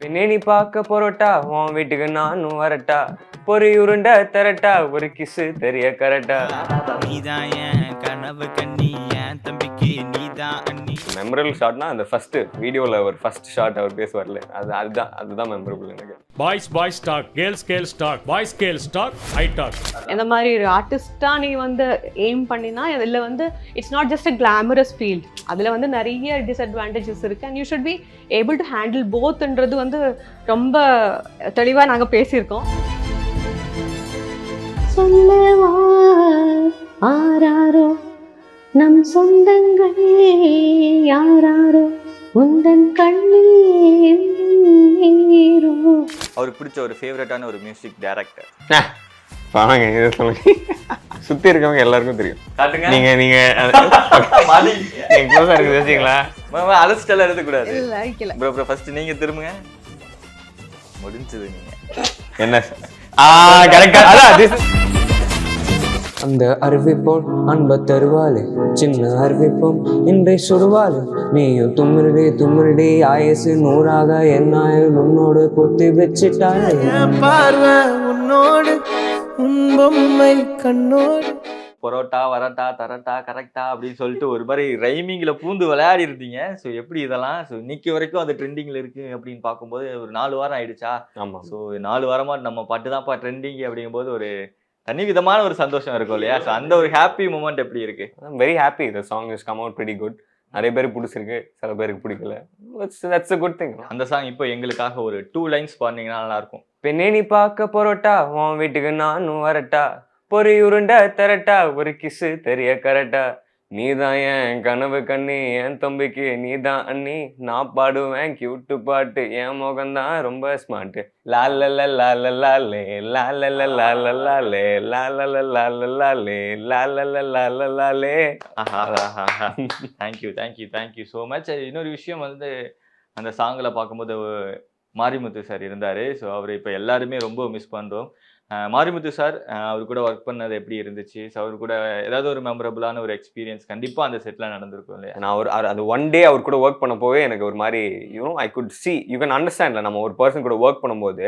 பின்னே நீ பார்க்க போறட்டா உன் வீட்டுக்கு நானும் வரட்டா பொறி உருண்டை தரட்டா ஒரு கிசு தெரிய கரட்டா. நீதான் என் கனவு கண்ணி என் தம்பிக்கு நீதான் அண்ணி. மெமரபிள் ஷாட்னா அந்த ஃபர்ஸ்ட் வீடியோல ஒரு ஃபர்ஸ்ட் ஷாட் அவர் பேசுவார்ல அதுதான் மெமரபிள் எனக்கு. Boys talk, girls talk, boys talk, I talk. இந்த மாதிரி ஒரு ஆர்டிஸ்டா நீ வந்து எய்ம் பண்ணினா இதில் வந்து it's not just a glamorous field. அதில் வந்து நிறைய டிஸ்அட்வான்டேஜஸ் இருக்குது and you should be able to handle போத்ன்றது வந்து ரொம்ப தெளிவாக நாங்கள் பேசியிருக்கோம். சொல்லவா ஆராரோ நம் சொந்தங்கள் யாராரோ உந்தன் கண்ணீர். அவருக்கு பிடிச்ச ஒரு ஃபேவரட்டான ஒரு மியூசிக் டைரக்டர் பாருங்க இதை சொல்லுங்க. சுத்தி இருக்கவங்க எல்லாருக்கும் தெரியும். காட்டுங்க. நீங்க நீங்க க்ளோஸா இருக்கு பேசிங்களா? அலஸ்டெல்லாம் எழுதக்கூடாது. இல்லை வைக்கல. ப்ரோ ஃபர்ஸ்ட் நீங்க திரும்புங்க. முடிஞ்சது நீங்க என்ன கரெக்டா அதான் அந்த அறிவிப்போம் அன்ப தருவாளே சின்ன அறிவிப்போம் இன்றை சுடுவாளே நீயும் தும்மிரடி ஆயசு 100 என்னாயில் உன்னோடு பொத்தி வச்சிட்டாளே பார்வை உன்னோடு உன் பொம்மை கண்ணோடு. பரோட்டா வரட்டா தரட்டா கரெக்டா அப்படின்னு சொல்லிட்டு ஒரு மாதிரி ரைமிங்ல பூந்து விளையாடி இருந்தீங்க. ஸோ எப்படி இதெல்லாம் ஸோ இன்னைக்கு வரைக்கும் அது ட்ரெண்டிங்ல இருக்கு அப்படின்னு பார்க்கும்போது ஒரு 4 வாரம் ஆயிடுச்சா? ஆமா. ஸோ 4 வாரமா நம்ம பாட்டு தான்ப்பா ட்ரெண்டிங் அப்படிங்கும்போது ஒரு தனி விதமான ஒரு சந்தோஷம் இருக்கும் இல்லையா? ஸோ அந்த ஒரு ஹாப்பி மூமெண்ட் எப்படி இருக்கு? Very happy. The song is come out pretty good. நிறைய பேருக்கு பிடிச்சிருக்கு, சில பேருக்கு பிடிக்கல. That's a good thing. அந்த சாங் இப்போ எங்களுக்காக ஒரு 2 லைன்ஸ் பாடினீங்கன்னா நல்லா இருக்கும். பெண்ணே நீ பார்க்க போறட்டா உன் வீட்டுக்கு நானும் வரட்டா பொறி உருண்டை தரட்டா ஒரு கிசு தெரிய கரட்டா நீதான் என் கனவு கண்ணி என் தம்பிக்கு நீதான் அண்ணி நான் பாடுவேன் கியூட்டு பாட்டு என் முகம்தான் ரொம்ப ஸ்மார்ட் லாலல லாலலே லாலல லாலலே லாலல லாலலே லாலல லாலலே. Thank you so much. இன்னொரு விஷயம் வந்து அந்த சாங்கில் பார்க்கும்போது மாரிமுத்து சார் இருந்தார். ஸோ அவர் இப்போ எல்லாருமே ரொம்ப மிஸ் பண்ணுறோம். மாரிமுத்து சார் அவர் கூட ஒர்க் பண்ணது எப்படி இருந்துச்சு? ஸோ அவர் கூட ஏதாவது ஒரு மெமரபுளான ஒரு எக்ஸ்பீரியன்ஸ் கண்டிப்பாக அந்த செட்டில் நடந்திருக்கும் இல்லையா? நான் அது ஒன் டே அவர் கூட ஒர்க் பண்ண போவே எனக்கு ஒரு மாதிரி I could see you can அண்டர்ஸ்டாண்ட்ல நம்ம ஒரு பர்சன் கூட ஒர்க் பண்ணும்போது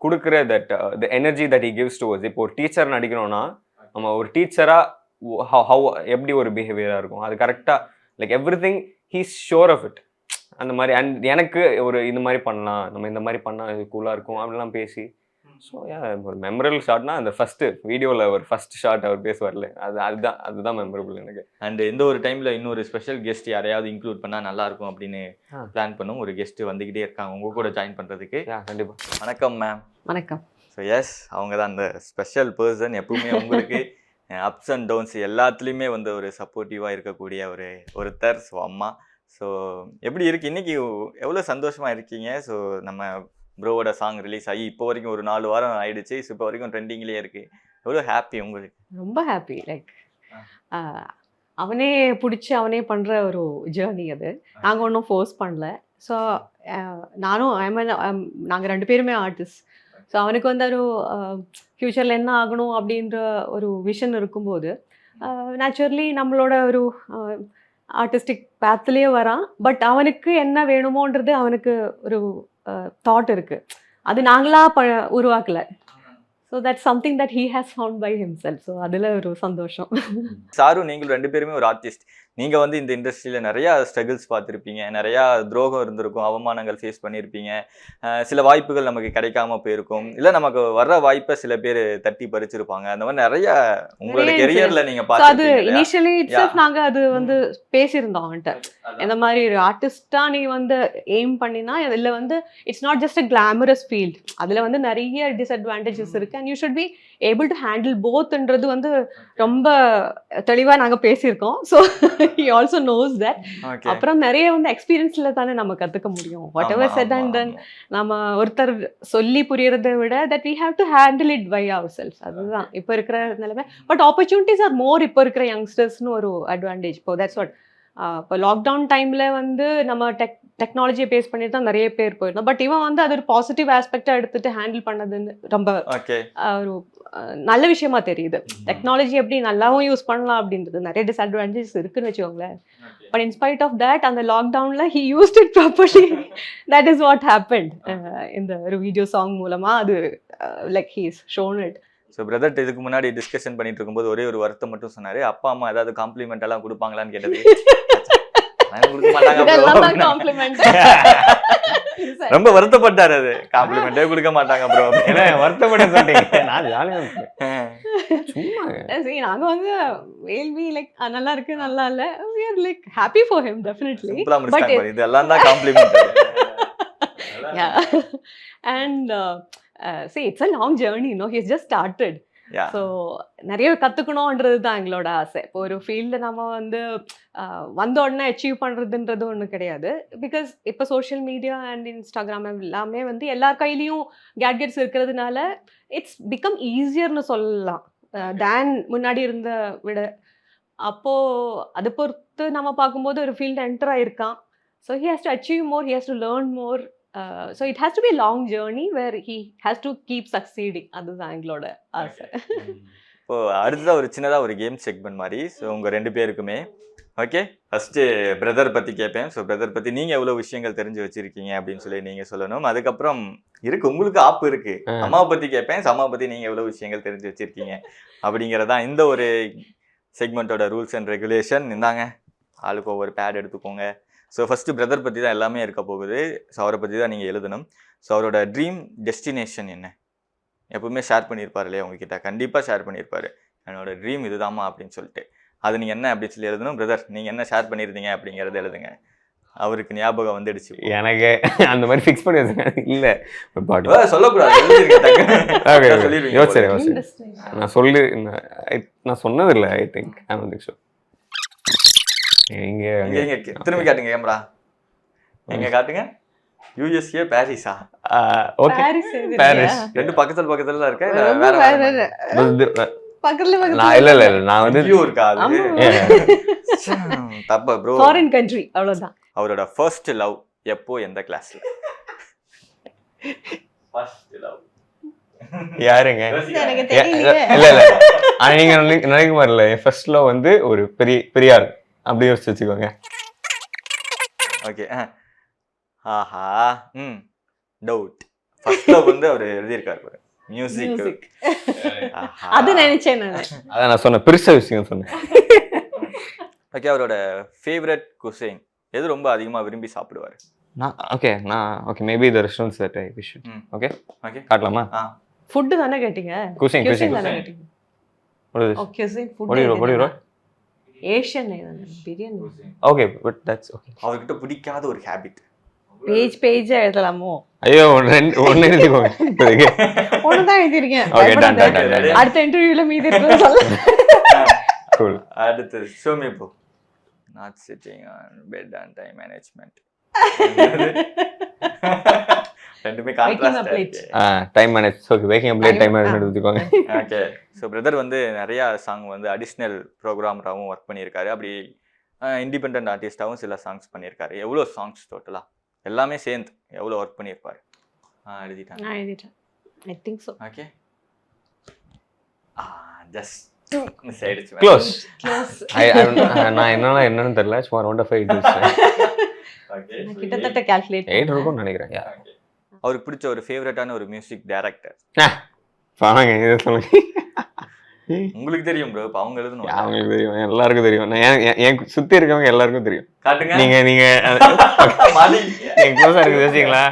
கொடுக்குற that the energy that he gives towards. இப்போ ஒரு டீச்சர் நடிக்கணும்னா நம்ம ஒரு டீச்சரா ஹவ் எப்படி ஒரு பிஹேவியரா இருக்கும் அது கரெக்டா like everything he's sure of it அந்த மாதிரி. அண்ட் எனக்கு ஒரு இந்த மாதிரி பண்ணலாம், நம்ம இந்த மாதிரி பண்ணால் இது கூலாக இருக்கும் அப்படிலாம் பேசி. ஸோ ஒரு மெமரபிள் ஷாட்னா அந்த ஃபர்ஸ்ட் வீடியோவில் ஒரு ஃபர்ஸ்ட் ஷாட் அவர் பேசுவார்ல அதுதான் மெமரபிள் எனக்கு. அண்ட் எந்த ஒரு டைமில் இன்னொரு ஸ்பெஷல் கெஸ்ட் யாரையாவது இன்க்ளூட் பண்ணால் நல்லா இருக்கும் அப்படின்னு பிளான் பண்ணும். ஒரு கெஸ்ட் வந்துக்கிட்டே இருக்காங்க உங்க கூட ஜாயின் பண்ணுறதுக்கு. கண்டிப்பாக. வணக்கம் மேம். வணக்கம். ஸோ எஸ் அவங்க தான் அந்த ஸ்பெஷல் பர்சன். எப்பவுமே உங்களுக்கு அப்ஸ் அண்ட் டவுன்ஸ் எல்லாத்துலேயுமே வந்து ஒரு சப்போர்ட்டிவாக இருக்கக்கூடிய ஒருத்தர். ஸோ அம்மா. ஸோ எப்படி இருக்கு இன்னைக்கு? எவ்வளோ சந்தோஷமாக இருக்கீங்க? ஸோ நம்ம ப்ரோவோட சாங் ரிலீஸ் ஆகி இப்போ வரைக்கும் ஒரு 4 வாரம் ஆயிடுச்சு. ஸோ இப்போ வரைக்கும் ட்ரெண்டிங்லேயே இருக்குது. எவ்வளோ ஹாப்பி உங்களுக்கு? ரொம்ப ஹாப்பி. லைக் அவனே பிடிச்சி அவனே பண்ணுற ஒரு ஜேர்னி அது. நாங்கள் ஒன்றும் ஃபோர்ஸ் பண்ணல. ஸோ நானும் நாங்கள் 2 பேருமே ஆர்டிஸ்ட். ஸோ அவனுக்கு வந்து ஒரு ஃப்யூச்சரில் என்ன ஆகணும் அப்படின்ற ஒரு விஷன் இருக்கும்போது நேச்சுரலி நம்மளோட ஒரு ஆர்டிஸ்டிக் பேத்லேயே வரான். பட் அவனுக்கு என்ன வேணுமோன்றது அவனுக்கு ஒரு தாட் இருக்குது. அது நாங்களாக உருவாக்கலை. So that's something that he has found by himself. So அதில் ஒரு சந்தோஷம். சாரும் நீங்கள் 2 பேருமே ஒரு ஆர்டிஸ்ட். நீங்கள் வந்து இந்த இண்டஸ்ட்ரியில் நிறையா ஸ்ட்ரகிள்ஸ் பார்த்துருப்பீங்க, நிறையா துரோகம் இருந்திருக்கும், அவமானங்கள் ஃபேஸ் பண்ணியிருப்பீங்க, சில வாய்ப்புகள் நமக்கு கிடைக்காம போயிருக்கும், இல்லை நமக்கு வர்ற வாய்ப்பை சில பேர் தட்டி பறிச்சிருப்பாங்க. அந்த மாதிரி நிறைய உங்களோட கெரியரில் நீங்கள் பார்த்து அது இனிஷியலி இட்ஸெல்ஃப் நாங்கள் அது வந்து பேசியிருந்தோம் அவன்கிட்ட. இந்த மாதிரி ஒரு ஆர்டிஸ்டாக நீ வந்து எய்ம் பண்ணினா இதில் வந்து it's not just a glamorous field. அதில் வந்து நிறைய டிஸ்அட்வான்டேஜஸ் இருக்குது and you should be able to handle போத்ன்றது வந்து ரொம்ப தெளிவாக நாங்கள் பேசியிருக்கோம். So he also knows that. அப்புறம் நிறைய வந்து எக்ஸ்பீரியன்ஸ்ல தானே நம்ம கற்றுக்க முடியும். What ever said and then நம்ம ஒருத்தர் சொல்லி புரியறதை விட that we have to handle it by ourselves. அதுதான் இப்போ இருக்கிற நிலைமை. பட் ஆப்பர்ச்சுனிட்டிஸ் ஆர் மோர் இப்போ இருக்கிற யங்ஸ்டர்ஸ்னு ஒரு அட்வான்டேஜ். இப்போ தட்ஸ் வாட் இப்போ லாக்டவுன் டைமில் வந்து நம்ம டெக்னாலஜியை பேஸ் பண்ணிட்டு தான் நிறைய பேர் போயிருந்தோம். பட் இவன் வந்து அது ஒரு பாசிட்டிவ் ஆஸ்பெக்டா எடுத்துட்டு ஹேண்டில் பண்ணதுன்னு ரொம்ப ஓகே ஒரு நல்ல விஷயமா தெரியுது. டெக்னாலஜி எப்படி நல்லாவும் யூஸ் பண்ணலாம் அப்படின்றது நிறைய டிஸ்அட்வான்டேஜஸ் இருக்குன்னு வச்சுக்கோங்களேன். பட் இன்ஸ்பைட் ஆஃப் தட் அந்த லாக்டவுன்ல he used it properly. That is what happened. இந்த ஒரு வீடியோ சாங் மூலமா அது like he is shown it. So brother இதுக்கு முன்னாடி டிஸ்கஷன் பண்ணிட்டு இருக்கும்போது ஒரே ஒரு வருத்தம் மட்டும் சொன்னாரு, அப்பா அம்மா ஏதாவது காம்ப்ளிமெண்ட் எல்லாம் கொடுப்பாங்களான்னு கேட்டது. கொடுக்க மாட்டாங்க bro. ரொம்ப வருத்தப்பட்டாரு, அது காம்ப்ளிமெண்டே கொடுக்க மாட்டாங்க ப்ரோ. ஏன்னா வருத்தப்பட சொல்லிட்டீங்க, நான் ஜாலியா சும்மா நாங்க வந்து we'll be like நல்லா இருக்கு நல்லா இல்ல, we are like happy for him definitely. சிம்பிளா முடிச்சிட்டாங்க பாரு, இதெல்லாம் தான் complement. Yeah. And see, it's a long journey, you know, he's just started. So நிறைய கற்றுக்கணுன்றது தான் எங்களோட ஆசை. இப்போ ஒரு ஃபீல்டில் நம்ம வந்து வந்த உடனே அச்சீவ் பண்ணுறதுன்றது ஒன்றும் கிடையாது. பிகாஸ் இப்போ சோஷியல் மீடியா அண்ட் இன்ஸ்டாகிராம் எல்லாமே வந்து எல்லார் கையிலையும் கேட்கெட்ஸ் இருக்கிறதுனால இட்ஸ் பிகம் ஈஸியர்னு சொல்லலாம் தேன் முன்னாடி இருந்த விட. அப்போது அதை பொறுத்து நம்ம பார்க்கும்போது ஒரு ஃபீல்டு என்டர் ஆகிருக்கான். So he has to achieve more, he has to learn more. So it has to be a long journey where he has to keep succeeding. அதுதான் எங்களோட ஆசை. இப்போ அடுத்ததாக ஒரு சின்னதாக ஒரு கேம் செக்மெண்ட் மாதிரி. ஸோ உங்கள் 2 பேருக்குமே ஓகே, ஃபஸ்ட்டு பிரதர் பற்றி கேட்பேன். ஸோ பிரதர் பற்றி நீங்கள் எவ்வளோ விஷயங்கள் தெரிஞ்சு வச்சுருக்கீங்க அப்படின்னு சொல்லி நீங்கள் சொல்லணும். அதுக்கப்புறம் உங்களுக்கு ஆப்பு இருக்குது, அம்மாவை பற்றி கேட்பேன். அம்மாவை பற்றி நீங்கள் எவ்வளோ விஷயங்கள் தெரிஞ்சு வச்சுருக்கீங்க அப்படிங்கிறதான் இந்த ஒரு செக்மெண்ட்டோட ரூல்ஸ் அண்ட் ரெகுலேஷன். இந்தாங்க, ஆளுக்கு ஒவ்வொரு பேட் எடுத்துக்கோங்க. ஸோ ஃபஸ்ட்டு பிரதர் பற்றி தான் எல்லாமே இருக்க போகுது. ஸோ அவரை பற்றி தான் நீங்கள் எழுதணும். ஸோ அவரோட ட்ரீம் டெஸ்டினேஷன் என்ன, எப்பவுமே ஷேர் பண்ணியிருப்பார் இல்லையா உங்ககிட்ட, கண்டிப்பாக ஷேர் பண்ணியிருப்பார், என்னோட ட்ரீம் இதுதாம்மா அப்படின்னு சொல்லிட்டு. அது நீங்கள் என்ன அப்படின்னு சொல்லி எழுதணும். பிரதர் நீங்கள் என்ன ஷேர் பண்ணியிருந்தீங்க அப்படிங்கிறத எழுதுங்க. அவருக்கு ஞாபகம் வந்துடுச்சு. எனக்கு அந்த மாதிரி ஃபிக்ஸ் பண்ணி இல்லை சொல்லக்கூடாது, நான் சொன்னதில்லை. ஐ திங்க் ஸோ திரும்பி காட்டுங்க கேமரா, எங்க காட்டுங்க. யூஎஸ்ஏ பாரிஸா? Okay, Paris. 2 பக்கத்துல தான் இருக்கா இல்ல வேற பக்கத்துல இல்ல நான் வந்து வியூ இருக்கா? அது தப்பா ப்ரோ, ஃபாரின் கண்ட்ரி அவ்வளவுதான். அவரோட ஃபர்ஸ்ட் லவ் எப்போ, எந்த கிளாஸ்ல? ஃபர்ஸ்ட் லவ் யாருங்க? எனக்கு தெரியல. இல்ல நீங்க நினைக்க மாதிரில என் ஃபர்ஸ்ட் லவ் வந்து ஒரு பெரியார் அப்படி யோசிச்சு வச்சுக்கோங்க. ஓகே. ஆஹா, டவுட். ஃபர்ஸ்ட் லவ் வந்து அவர் எழுதியிருக்காரு பாரு, மியூசிக். அது நினைச்சேன் நான். அதான் நான் சொன்ன பெருசா விஷயம் சொன்னேன். ஓகே, அவரோட ஃபேவரட் குசைன் எது ரொம்ப அதிகமா விரும்பி சாப்பிடுவாரு? Okay maybe the restaurants that I wish. Okay காட்டலாமா? ஃபுட் தானே கேட்டிங்க? குசைன் தானே கேட்டிங்க? Okay cuisine food. what do you Asian biryani. Okay but that's okay. அவர்கிட்ட பிடிக்காத ஒரு ஹாபிட். பேஜ் எழுதலாமோ? ஐயோ ஒன்னு எழுதிக்கோங்க. ஒன்னு தான் எழுதிருக்கேன். Okay done. அடுத்த இன்டர்வியூல மீதி இருக்கு சொல்ல. கூல். அடுத்து show me bro. Not sitting on bed on time management. ரெண்டுமே contrast. Time manage. Okay waking up late time management எடுத்துக்கோங்க. ஓகே. ஸோ பிரதர் வந்து நிறையா சாங் வந்து அடிஷ்னல் ப்ரோக்ராமராகவும் ஒர்க் பண்ணியிருக்காரு. அப்படி இண்டிபெண்ட் ஆர்டிஸ்டாகவும் சில சாங்ஸ் பண்ணியிருக்காரு. எவ்வளோ சாங்ஸ் டோட்டலாக எல்லாமே சேர்ந்து எவ்வளோ ஒர்க் பண்ணியிருப்பாரு? எழுதிட்டேன். I think so. Okay, just miss ஆயிடுச்சு. க்ளோஸ். நான் என்னன்னு தெரியல, சும்மா ரவுண்ட் ஆஃப் 8 ஓகே, கிட்டத்தட்ட கால்குலேட் 8 இருக்கும்னு நினைக்கிறேன். அவருக்கு பிடிச்ச ஒரு ஃபேவரட்டான ஒரு மியூசிக் டைரக்டர் பாருங்க, இதை சொல்லுங்க. உங்களுக்கு தெரியும் ப்ரோ, இப்போ அவங்க எழுதணும். அவங்களுக்கு தெரியும், எல்லாருக்கும் தெரியும். நான் என் சுற்றி இருக்கவங்க எல்லாருக்கும் தெரியும். காட்டுங்க. நீங்க க்ளோஸாக இருக்குது வச்சிங்களா?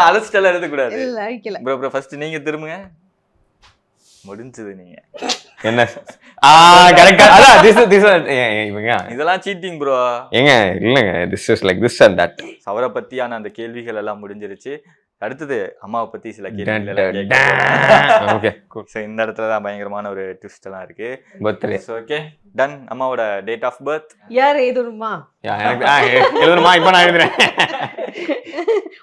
அலஸ்டெல்லாம் எழுதக்கூடாது. இல்ல வைக்கல. ப்ரோ ஃபர்ஸ்ட் நீங்க திரும்புங்க. முடிஞ்சது. நீங்க என்ன கரெக்டா? அதான் இவங்க இதெல்லாம் சீட்டிங் ப்ரோ. ஏங்க இல்லைங்க, this is like this and that. அவரை பத்தியான அந்த கேள்விகள் எல்லாம் முடிஞ்சிருச்சு. அடுத்தது அம்மாவை பத்தி சில கேள்விகள். ஓகே ஸோ இந்த இடத்துல தான் பயங்கரமான ஒரு ட்விஸ்ட் எல்லாம் இருக்கு. பர்த்டே. Okay done. அம்மாவோட டேட் ஆஃப் பர்த் யார் எழுதுமா? எழுதுமா? இப்போ நான் எழுதுறேன்.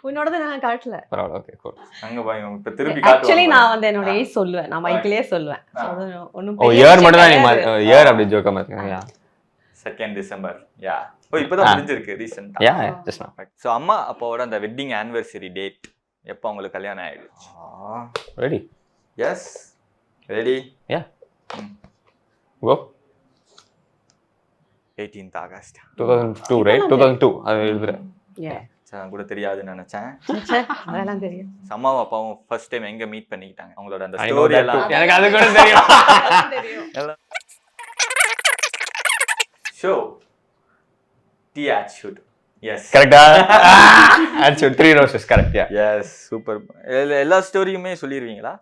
உன்னோடது நான் காட்டல. பரவாயில்ல. Okay cool. அங்க பாருங்க, இப்ப திருப்பி ஆக்சுவலி நான் வந்து என்னோட ஏஜ் சொல்லுவேன், நான் மைக்லயே சொல்லுவேன். ஒண்ணும் இயர் மட்டும் தான் நீ இயர் அப்படி ஜோக்கா மாத்தீங்க. 2 டிசம்பர். யா ஓ இப்பதான் முடிஞ்சிருக்கு ரீசெண்டா. யா ஜஸ்ட் நவ. ஸோ அம்மா அப்பாவோட அந்த வெட்டிங் ஆனிவர்சரி டேட் எப்போ உங்களுக்கு கல்யாணம் ஆயிடுச்சு? Ready yes ready. Yeah go 18th August. 2002 right 2002 அது எழுதுறேன். Yeah. கூட தெரியாதுன்னு நினைச்சேன். ச்சே, அதெல்லாம் தெரியும். அம்மாவும் அப்பாவும் ஃபர்ஸ்ட் டைம் எங்க மீட் பண்ணிக்கிட்டாங்க? அவங்களோட அந்த I know ஸ்டோரி that எல்லாம் too. எனக்கு அது கூட தெரியும். Show the attitude. எஸ் கரெக்ட்டா? Attitude 3 roses correct. Yeah yes super. எல்லா ஸ்டோரியுமே சொல்லிடுவீங்களா?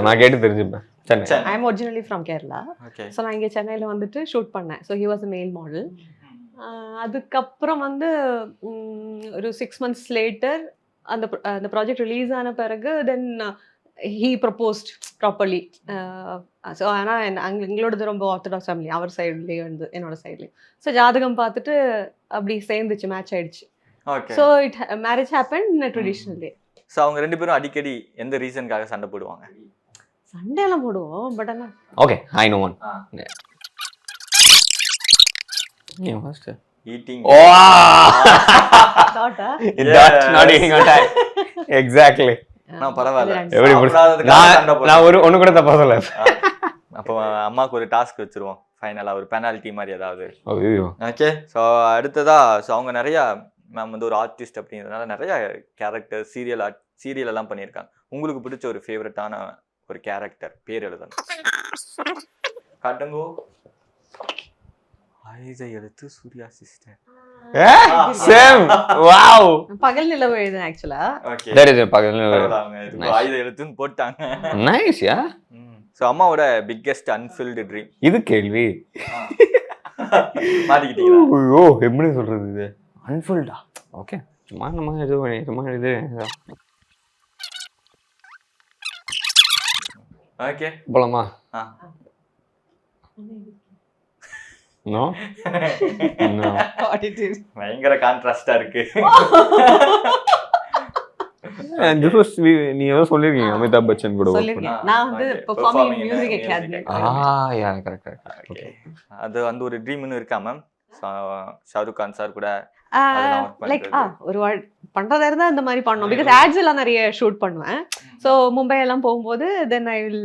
நான் கேட்டு தெரிஞ்சுப்பேன். Chennai. I am originally from Kerala. ஓகே. ஸோ நான் இங்கே சென்னையில் வந்துட்டு ஷூட் பண்ணேன். ஸோ ஹி வாஸ் அ மேல் மாடல். அதுக்கப்புறம் வந்து ஒரு 6 months லேட்டர் அந்த ப்ராஜெக்ட் ரிலீஸ் ஆன பிறகு தென் ஹீ ப்ரப்போஸ்ட் ப்ராப்பர்லி. ஸோ ஆனால் எங்களோடது ரொம்ப ஆர்த்தடாக்ஸ் ஃபேமிலி, அவர் சைட்லேயும் வந்து என்னோட சைட்லேயும். ஸோ ஜாதகம் பார்த்துட்டு அப்படி சேர்ந்துச்சு, மேட்ச் ஆயிடுச்சு. Okay. So marriage happen traditional. So அவங்க ரெண்டு பேரும் அடிக்கடி எந்த ரீசனுக்காக சண்டை போடுவாங்க? சண்டையெல்லாம் போடுவோம், பட் ஆனால் okay I know one. Yeah, first. Eating. தாட்டா That's not eating on time. Exactly. நான் பரவாயில்ல. எப்படி நான் ஒண்ணு கூட தப்பா சொல்ல. அப்போ அம்மாக்கு ஒரு டாஸ்க் வச்சிருவோம் ஃபைனலா, ஒரு பெனால்ட்டி மாதிரி ஏதாவது. ஐயோ. ஓகே. ஸோ அடுத்ததா ஸோ அவங்க நிறைய மேம் வந்து ஒரு ஆர்டிஸ்ட் அப்படிங்கிறதுனால நிறைய கேரக்டர் சீரியல் எல்லாம் பண்ணியிருக்காங்க. உங்களுக்கு பிடிச்ச ஒரு ஃபேவரட்டான ஒரு கேரக்டர் பேர் எழுதணும். காட்டுங்கோ. ஐதை எழுத்து சூர்யா சிஸ்டர். சேம். வாவ். பகல் நிலவு எழுதுனேன் ஆக்சுவலா. ஓகே. There is a பகல். ஐதை எழுத்துன்னு போட்டாங்க. Nice yeah. ஸோ அம்மாவோட பிக்கெஸ்ட் அன்ஃபில்டு ட்ரீம். இது கேள்வி. மாட்டிக்கிட்டீங்களா? ஐயோ எப்படி சொல்றது இது? அன்ஃபுல்டா. ஓகே. சும்மா இது. ஓகே. போலாமா? நோ. நோ. பயங்கர கான்ட்ராஸ்டா இருக்கு. நீ ஏதோ சொல்லிருக்கீங்க அமிதாப் பச்சன் கூட work பண்ணி. சொல்லிருக்கேன். நான் வந்து performing music academy. Yeah correct. Okay. அது வந்து ஒரு ட்ரீம்னு இருக்கா மேம்? ஷாருக் கான் சார் கூட லைக் ஒரு பண்றதா இருந்தா இந்த மாதிரி பண்ணோம். பிகாஸ் ஆட்ஸ் எல்லாம் நிறைய ஷூட் பண்ணுவேன். ஸோ மும்பை எல்லாம் போகும்போது தென் ஐ வில்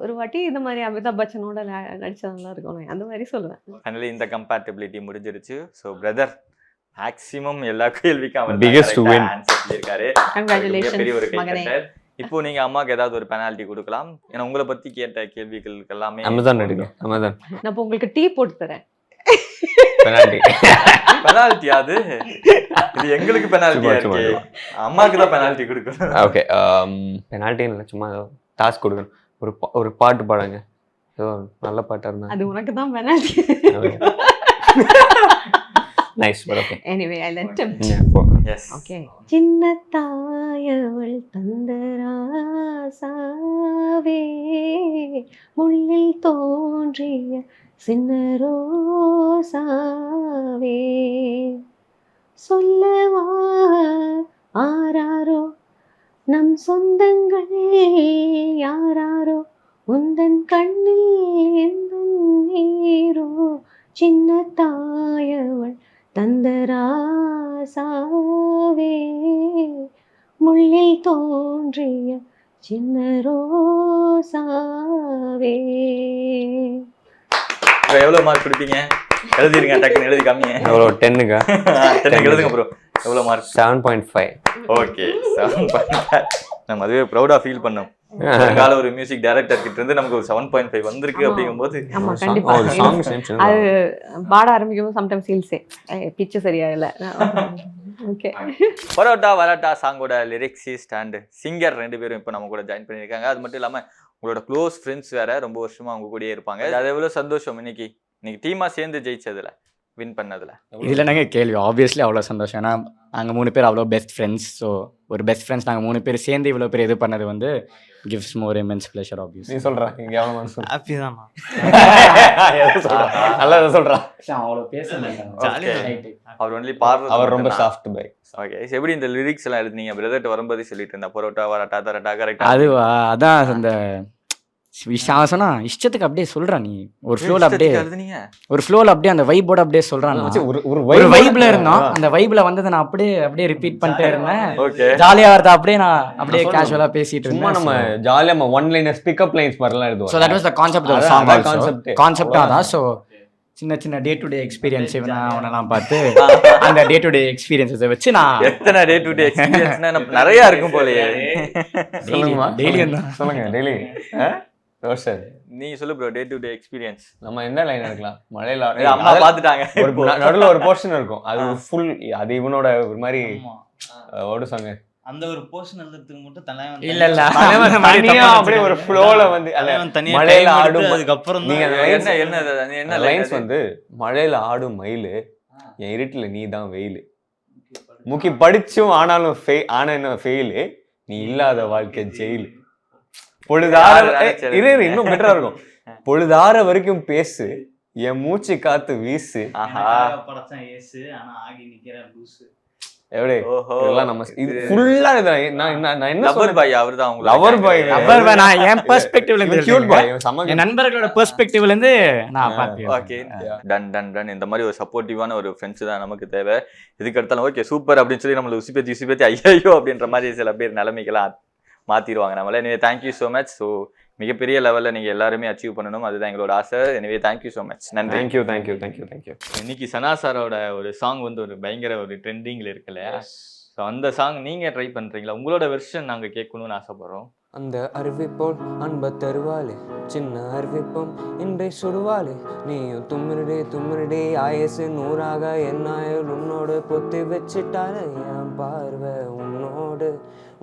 ஒரு வாட்டி இந்த மாதிரி அமிதாப் பச்சனோட நடிச்சா நல்லா இருக்கும் அந்த மாதிரி சொல்லுவேன். ஃபைனலி இந்த கம்பேட்டபிலிட்டி முடிஞ்சிருச்சு. ஸோ பிரதர் மேக்ஸிமம் எல்லா கேள்விக்கும் அவர் Biggest win. ஆன்சர் பண்ணியிருக்காரு. Congratulations, பெரிய ஒரு மகனே. கைத்தட்டல். இப்போ நீங்க அம்மாக்கு ஏதாவது ஒரு பெனால்ட்டி கொடுக்கலாம். ஏன்னா உங்களை பத்தி கேட்ட கேள்விகளுக்கு எல்லாமே அமேசான் எடுங்க. அமேசான். நான் இப்போ உங்களுக்கு டீ போட்டு தரேன். பெனால்டி. பெனால்ட்டி அது இது எங்களுக்கு பெனால்ட்டியா இருக்கு. அம்மாக்கு தான் பெனால்ட்டி கொடுக்கணும். ஓகே. பெனால்டி இல்ல, சும்மா டாஸ்க் கொடுக்கணும். ஒரு பாட்டு பாடுங்க. ஏதோ நல்ல பாட்டா இருந்தா. அது உனக்கு தான் penalty. Nice but okay. Anyway I let him. Yes. Okay. சின்ன தாயவள் தந்தராசாவே முள்ளில் தோன்றிய சின்ன ரோசாவே சொல்லவா ஆராரோ நம் சொந்தங்கள் யாராரோ உந்தன் கண்ணில் எந்த நீரோ சின்ன தாயவள் தந்தராசாவே முள்ளில் தோன்றிய சின்ன ரோசாவே. எவ்வளவு மார்க் கொடுப்பீங்க? எழுதிருங்க, டக்குன்னு எழுதி காமிங்க. எவ்வளவு 10க்கு? 10 எழுதுங்க ப்ரோ. எவ்வளவு மார்க்? 7.5. ஓகே 7.5. நம்ம அதுவே ப்ரௌடா ஃபீல் பண்ணோம். கால ஒரு மியூசிக் டைரக்டர் கிட்ட இருந்து நமக்கு ஒரு 7.5 வந்திருக்கு அப்படிங்கும்போது. ஆமா கண்டிப்பா. அது பாட ஆரம்பிக்கும்போது சம்டைம்ஸ் ஹீல் சே பிட்ச் சரியா இல்ல. ஓகே. பரோட்டா வராட்டா சாங்கோட லிரிக்ஸிஸ்ட் அண்ட் சிங்கர் ரெண்டு பேரும் இப்போ நம்ம கூட ஜாயின் பண்ணியிருக்காங்க. அது மட்டும் இல்லாமல் உங்களோட க்ளோஸ் ஃப்ரெண்ட்ஸ் வேற, ரொம்ப வருஷமா அவங்க கூடயே இருப்பாங்க. அது எவ்வளோ சந்தோஷம் இன்னைக்கு டீமா சேர்ந்து ஜெயிச்சதுல, வின் பண்ணதுல. இதில் நாங்கள் கேள்வி ஆப்வியஸ்லி அவ்வளோ சந்தோஷம். ஏன்னா நாங்கள் 3 பேர் அவ்வளோ பெஸ்ட் ஃப்ரெண்ட்ஸ். ஸோ ஒரு பெஸ்ட் ஃப்ரெண்ட்ஸ் நாங்கள் 3 பேர் சேர்ந்து இவ்வளோ பேர் இது பண்ணது வந்து gives more immense pleasure obvious. நீ சொல்றா இங்க எவ்வளவு மனசு ஹாப்பி தானா? நல்லா சொல்றா. அவ்வளோ பேச அவர் ஒன்லி பாடுறது. அவர் ரொம்ப சாஃப்ட் பை. ஓகே. எப்படி இந்த லிரிக்ஸ் எல்லாம் எழுதுனீங்க? பிரதர்ட்ட வரும்போதே சொல்லிட்டு இருந்தா பரோட்டா வராட்டா தரட்டா கரெக்டா? அதுவா? அதான் அந்த அவன் சொன்னா இஷ்டத்துக்கு அப்படியே சொல்றான், நீ ஒரு ஃப்ளோல அப்படியே எழுதுனீங்க ஒரு ஃப்ளோல அப்படியே அந்த வைபோட அப்படியே சொல்றான். மச்சி, ஒரு ஒரு vibe வைப்ல இருந்தோம், அந்த வைப்ல வந்ததை நான் அப்படியே ரிப்பீட் பண்ணிட்டே இருந்தேன். ஓகே ஜாலியா வரத அப்படியே நான் அப்படியே நான் கேஷுவலா பேசிட்டு சும்மா இருந்தேன். நம்ம ஜாலியா நம்ம ஒன் லைனர்ஸ் பிக்கப் லைன்ஸ் மாதிரிலாம் எழுதுவோம். So that was the concept of அதான் சாங். அதான் concept. கான்செப்ட் அதான். ஸோ சின்ன டே டு டே எக்ஸ்பீரியன்ஸ் அவனெல்லாம் பார்த்து அந்த டே டு டே எக்ஸ்பீரியன்ஸை வச்சு நான் எத்தனை டே டு டே எக்ஸ்பீரியன்ஸ்னா நிறைய இருக்கும் போலயே. சொல்லுங்கம்மா. டெய்லி தான் சொல்லுங்க டெய்லி. ரோஷன், நீங்க சொல்லு bro, day to day experience. நம்ம என்ன லைன் எடுக்கலாம்? மழையில அம்மா பாத்துட்டாங்க. ஒரு நடுவுல ஒரு போர்ஷன் இருக்கும், அது ஃபுல், அது இவனோட ஒரு மாதிரி ஆமா. ஓடு சாங். அந்த ஒரு போர்ஷன் எழுதுறதுக்கு மட்டும் தலைவன் இல்ல தனியா அப்படியே ஒரு ஃப்ளோல வந்து அந்த தலைவன் தனியா மழையில time ஆடும் எடுத்து அதுக்கப்புறம் நீங்க தான் அந்த என்ன lines- என்ன என்ன லைன்ஸ் வந்து மழையில ஆடும் மயிலு, என் இருட்டுல நீ தான் வெயிலு, முக்கி படிச்சும் ஆனாலும் ஆனா என்ன ஃபெயிலு, நீ இல்லாத வாழ்க்கை ஜெயிலு, பொழுதார இரு இன்னும் பெட்டரா இருக்கும், பொழுதார வரைக்கும் பேசு, என் மூச்சு காத்து வீசு. ஆஹா படத்தான் ஏசு ஆனா ஆகி நிக்கிற லூசு. எப்படி ஓஹோ இதெல்லாம் நம்ம இது ஃபுல்லா நான் என்ன லவர் சொல்றேன், பாய் அவர்தான் உங்களுக்கு லவர் பாய் நான் என் பெர்ஸ்பெக்டிவ்ல இருந்து கியூட் கியூட் பாய் சம என் நண்பர்களோட பெர்ஸ்பெக்டிவ்ல இருந்து நான் பார்த்தேன். ஓகே டன் இந்த மாதிரி ஒரு சப்போர்ட்டிவான ஒரு ஃப்ரெண்ட்ஸ் தான் நமக்கு தேவை. இதுக்கு அடுத்தாலும் ஓகே சூப்பர் அப்படின்னு சொல்லி நம்மள உசிபேத்தி ஐயோ அப்படின்ற மாதிரி சில பேர் நிலைமைக்கெல்லாம் மாத்திடுவாங்க நம்மள. எனவே தேங்க்யூ ஸோ மச். ஸோ மிகப்பெரிய லெவலில் நீங்கள் எல்லாருமே அச்சீவ் பண்ணணும், அதுதான் எங்களோட ஆசை. எனவே தேங்க்யூ ஸோ மச். நன்றி. தேங்க்யூ. இன்னைக்கு சனா சாரோட ஒரு சாங் வந்து ஒரு பயங்கர ஒரு ட்ரெண்டிங்கில் இருக்கு இல்லையா? ஸோ அந்த சாங் நீங்கள் ட்ரை பண்ணுறீங்களா? உங்களோட வெர்ஷன் நாங்கள் கேட்கணும்னு ஆசைப்படுறோம். அந்த அறிவிப்போல் அன்ப தருவாளே, சின்ன அறிவிப்போம் இன்றை சுடுவாளே, நீயும் தும்மிரடே ஆயசு 100ஆக என்னாயில் உன்னோடு பொத்தி வச்சிட்டாலே, என் பார்வை உன்னோடு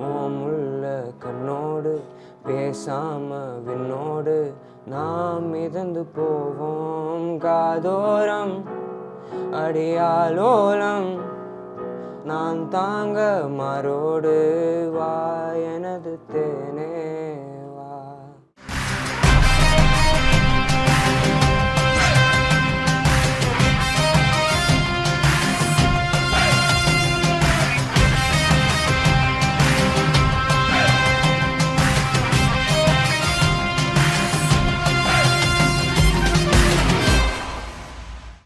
ஓமுள்ள கண்ணோடு பேசாம விண்ணோடு நாம் மிதந்து போவோம் காதோரம் அடியாலோலம், நான் தாங்க மாரோடு வா எனது தேனே.